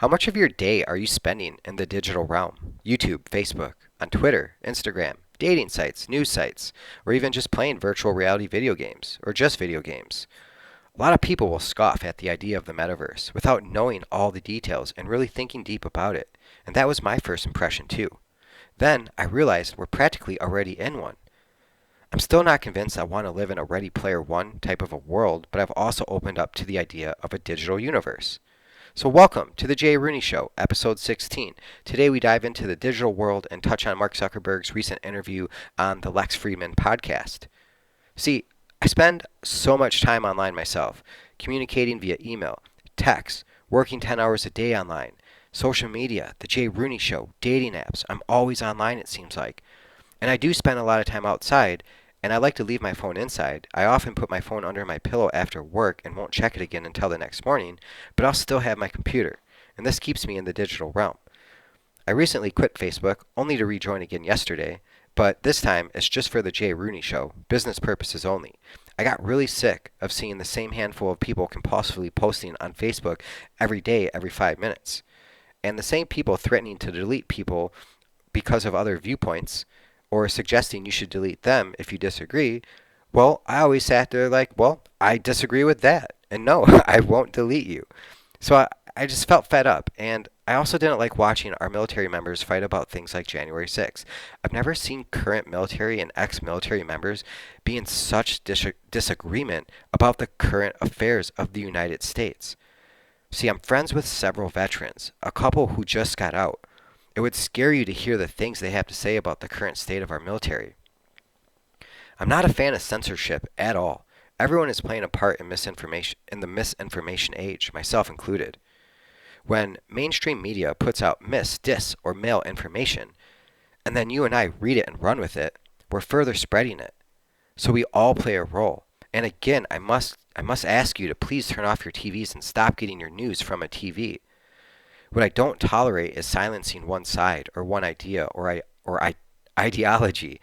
How much of your day are you spending in the digital realm? YouTube, Facebook, on Twitter, Instagram, dating sites, news sites, or even just playing virtual reality video games, or just video games? A lot of people will scoff at the idea of the metaverse without knowing all the details and really thinking deep about it. And that was my first impression too. Then I realized we're practically already in one. I'm still not convinced I want to live in a Ready Player One type of a world, but I've also opened up to the idea of a digital universe. So welcome to the Jay Rooney Show, episode 16. Today we dive into the digital world and touch on Mark Zuckerberg's recent interview on the Lex Fridman Podcast. See, I spend so much time online myself, communicating via email, text, working 10 hours a day online, social media, the Jay Rooney Show, dating apps. I'm always online, it seems like. And I do spend a lot of time outside, and I like to leave my phone inside. I often put my phone under my pillow after work and won't check it again until the next morning, but I'll still have my computer, and this keeps me in the digital realm. I recently quit Facebook, only to rejoin again yesterday, but this time it's just for the Jay Rooney Show, business purposes only. I got really sick of seeing the same handful of people compulsively posting on Facebook every day, every 5 minutes, and the same people threatening to delete people because of other viewpoints, or suggesting you should delete them if you disagree. Well, I always sat there like, well, I disagree with that. And no, I won't delete you. So I just felt fed up. And I also didn't like watching our military members fight about things like January 6th. I've never seen current military and ex-military members be in such disagreement about the current affairs of the United States. See, I'm friends with several veterans, a couple who just got out. It would scare you to hear the things they have to say about the current state of our military. I'm not a fan of censorship at all. Everyone is playing a part in the misinformation age, myself included. When mainstream media puts out dis, or male information, and then you and I read it and run with it, we're further spreading it. So we all play a role. And again, I must ask you to please turn off your TVs and stop getting your news from a TV. What I don't tolerate is silencing one side or one idea or ideology.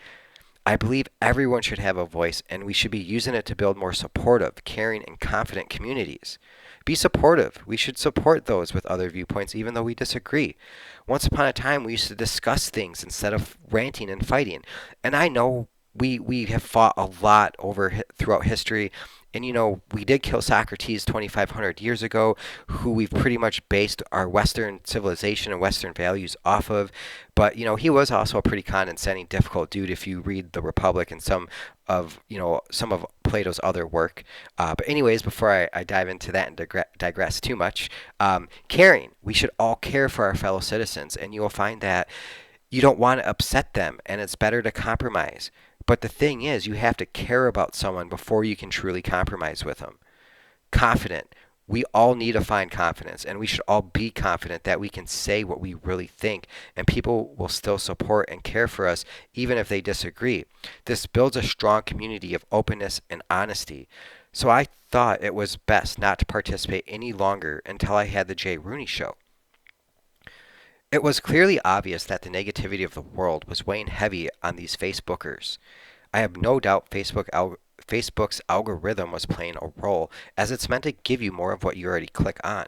I believe everyone should have a voice, and we should be using it to build more supportive, caring, and confident communities. Be supportive. We should support those with other viewpoints even though we disagree. Once upon a time, we used to discuss things instead of ranting and fighting. And I know we have fought a lot throughout history. And we did kill Socrates 2,500 years ago, who we've pretty much based our Western civilization and Western values off of. But, he was also a pretty condescending, difficult dude if you read The Republic and some of Plato's other work. But anyways, before I dive into that and digress too much, caring. We should all care for our fellow citizens, and you will find that you don't want to upset them, and it's better to compromise. But the thing is, you have to care about someone before you can truly compromise with them. Confident. We all need to find confidence, and we should all be confident that we can say what we really think, and people will still support and care for us even if they disagree. This builds a strong community of openness and honesty. So I thought it was best not to participate any longer until I had the Jay Rooney Show. It was clearly obvious that the negativity of the world was weighing heavy on these Facebookers. I have no doubt Facebook's algorithm was playing a role, as it's meant to give you more of what you already click on.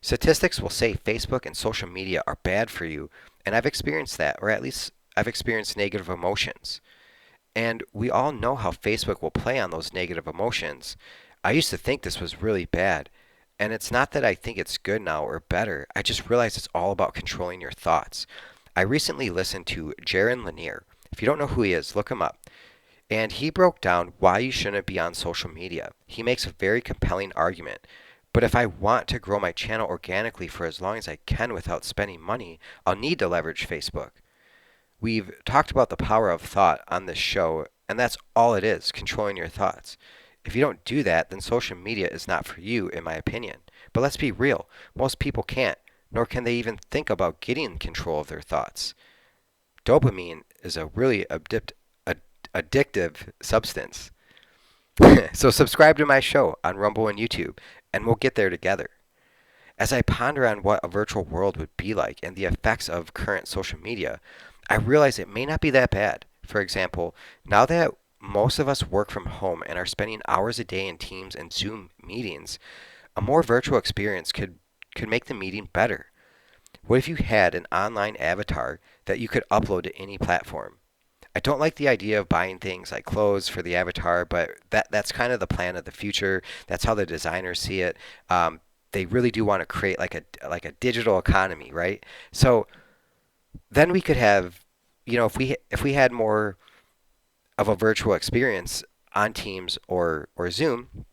Statistics will say Facebook and social media are bad for you, and I've experienced that, or at least I've experienced negative emotions. And we all know how Facebook will play on those negative emotions. I used to think this was really bad. And it's not that I think it's good now or better. I just realize it's all about controlling your thoughts. I recently listened to Jaron Lanier. If you don't know who he is, look him up. And he broke down why you shouldn't be on social media. He makes a very compelling argument. But if I want to grow my channel organically for as long as I can without spending money, I'll need to leverage Facebook. We've talked about the power of thought on this show, and that's all it is, controlling your thoughts. If you don't do that, then social media is not for you, in my opinion. But let's be real. Most people can't, nor can they even think about getting control of their thoughts. Dopamine is a really addictive substance. So subscribe to my show on Rumble and YouTube, and we'll get there together. As I ponder on what a virtual world would be like and the effects of current social media, I realize it may not be that bad. For example, now that most of us work from home and are spending hours a day in Teams and Zoom meetings, a more virtual experience could could make the meeting better? What if you had an online avatar that you could upload to any platform? I don't like the idea of buying things like clothes for the avatar, but that's kind of the plan of the future. That's how the designers see it. They really do want to create like a digital economy, right? So then we could have, if we had more of a virtual experience on Teams or Zoom,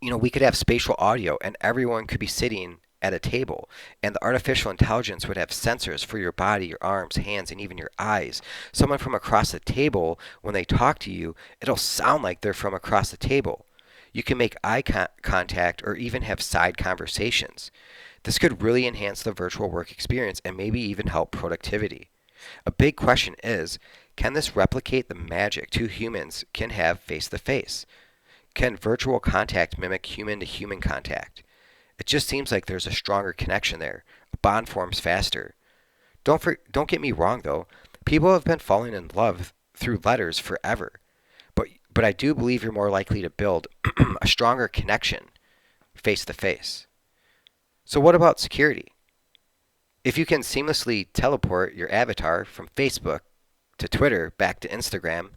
we could have spatial audio and everyone could be sitting at a table, and the artificial intelligence would have sensors for your body, your arms, hands, and even your eyes. Someone from across the table, when they talk to you, it'll sound like they're from across the table. You can make eye contact or even have side conversations. This could really enhance the virtual work experience and maybe even help productivity. A big question is, can this replicate the magic two humans can have face to face? Can virtual contact mimic human to human contact? It just seems like there's a stronger connection there. A bond forms faster. Don't get me wrong though. People have been falling in love through letters forever. But I do believe you're more likely to build a stronger connection face to face. So what about security? If you can seamlessly teleport your avatar from Facebook to Twitter back to Instagram,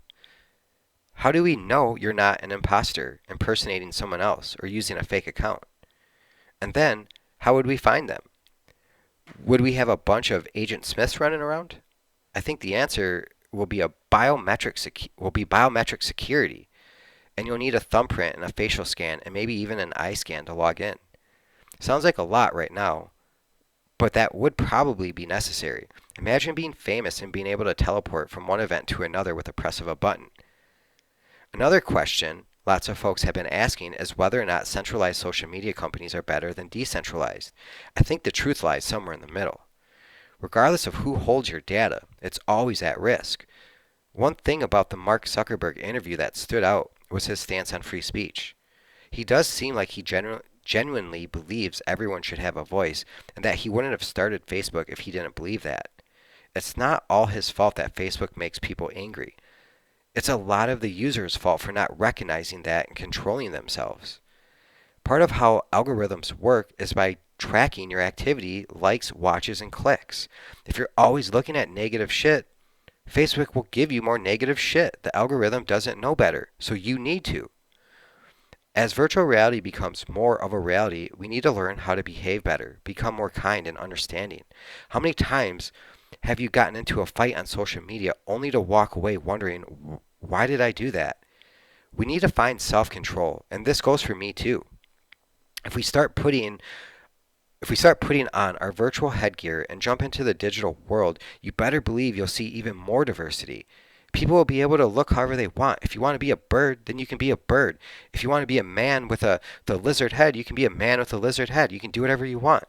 how do we know you're not an imposter impersonating someone else or using a fake account? And then, how would we find them? Would we have a bunch of Agent Smiths running around? I think the answer will be biometric security, and you'll need a thumbprint and a facial scan and maybe even an eye scan to log in. Sounds like a lot right now, but that would probably be necessary. Imagine being famous and being able to teleport from one event to another with the press of a button. Another question lots of folks have been asking is whether or not centralized social media companies are better than decentralized. I think the truth lies somewhere in the middle. Regardless of who holds your data, it's always at risk. One thing about the Mark Zuckerberg interview that stood out was his stance on free speech. He does seem like he genuinely believes everyone should have a voice and that he wouldn't have started Facebook if he didn't believe that. It's not all his fault that Facebook makes people angry. It's a lot of the user's fault for not recognizing that and controlling themselves. Part of how algorithms work is by tracking your activity, likes, watches, and clicks. If you're always looking at negative shit, Facebook will give you more negative shit. The algorithm doesn't know better, so you need to. As virtual reality becomes more of a reality, we need to learn how to behave better, become more kind and understanding. How many times have you gotten into a fight on social media only to walk away wondering, why did I do that? We need to find self-control, and this goes for me too. If we start putting on our virtual headgear and jump into the digital world, you better believe you'll see even more diversity. People will be able to look however they want. If you want to be a bird, then you can be a bird. If you want to be a man with the lizard head, you can be a man with a lizard head. You can do whatever you want.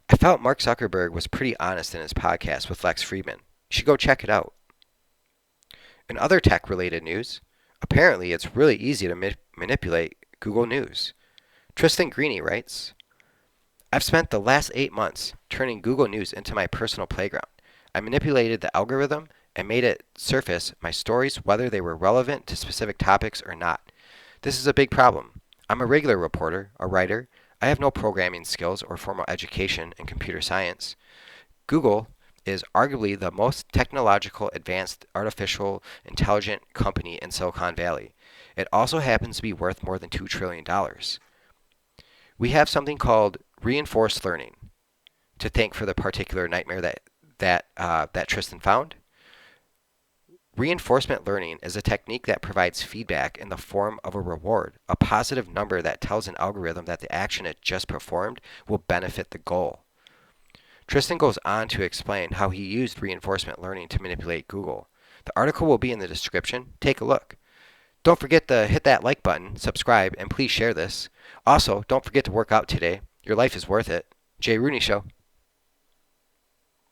I felt Mark Zuckerberg was pretty honest in his podcast with Lex Fridman. You should go check it out. In other tech-related news, apparently it's really easy to manipulate Google News. Tristan Greeny writes, I've spent the last 8 months turning Google News into my personal playground. I manipulated the algorithm and made it surface my stories whether they were relevant to specific topics or not. This is a big problem. I'm a regular reporter, a writer. I have no programming skills or formal education in computer science. Google is arguably the most technological advanced artificial intelligent company in Silicon Valley. It also happens to be worth more than $2 trillion. We have something called reinforced learning to thank for the particular nightmare that Tristan found. Reinforcement learning is a technique that provides feedback in the form of a reward, a positive number that tells an algorithm that the action it just performed will benefit the goal. Tristan goes on to explain how he used reinforcement learning to manipulate Google. The article will be in the description. Take a look. Don't forget to hit that like button, subscribe, and please share this. Also, don't forget to work out today. Your life is worth it. Jay Rooney Show.